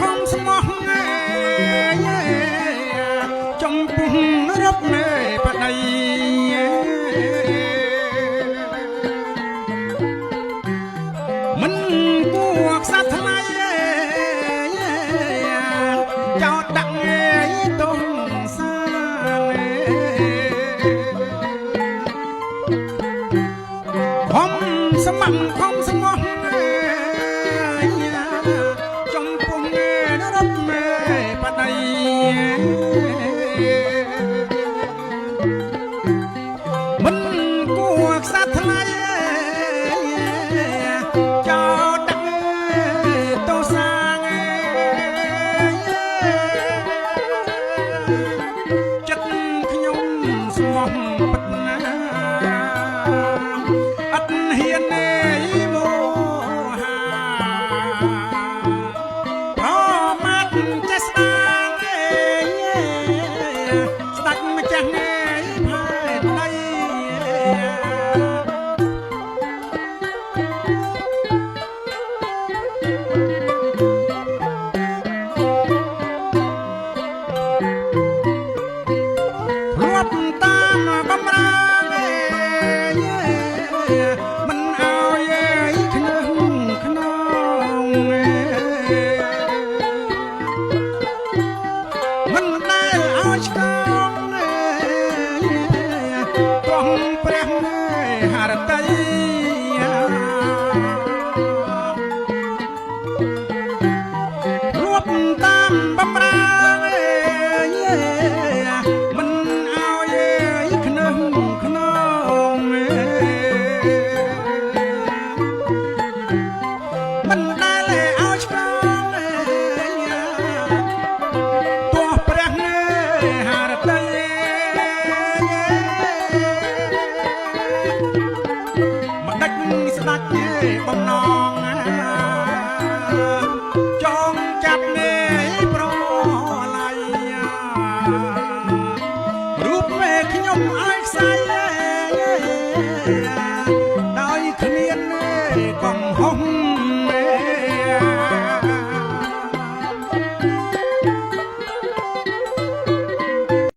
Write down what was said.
ខំស្មោះចំពុះរົບមេបដីមិនគួរខ្សាត់ថ្លៃចោតដាក់ទុំសាខំស្មោះខំស្មោះចំពុះរົບមេបដីមិនគួរខ្សាត់ថ្លៃចោតដាក់ទោសាចិត្តខ្ញុំស្មោះពិតណាអត់ហ៊ានមកហាប្រមាថចេះស្ដាងស្ដាច់ម្ចាស់ផែនដី រាប់តាមបំរាមិនអើយក្នុងមិនដែលឲ្យឆ្កងទ្រង់ព្រះハរតីរាប់តាមបំរាមិនមិនដែលឲ្យឆ្កងទោះព្រះハរតីមកដាច់ស្ដាច់បំណងចងចាប់ប្រឡ័យរូបមេខ្ញុំឲ្យខ្សែ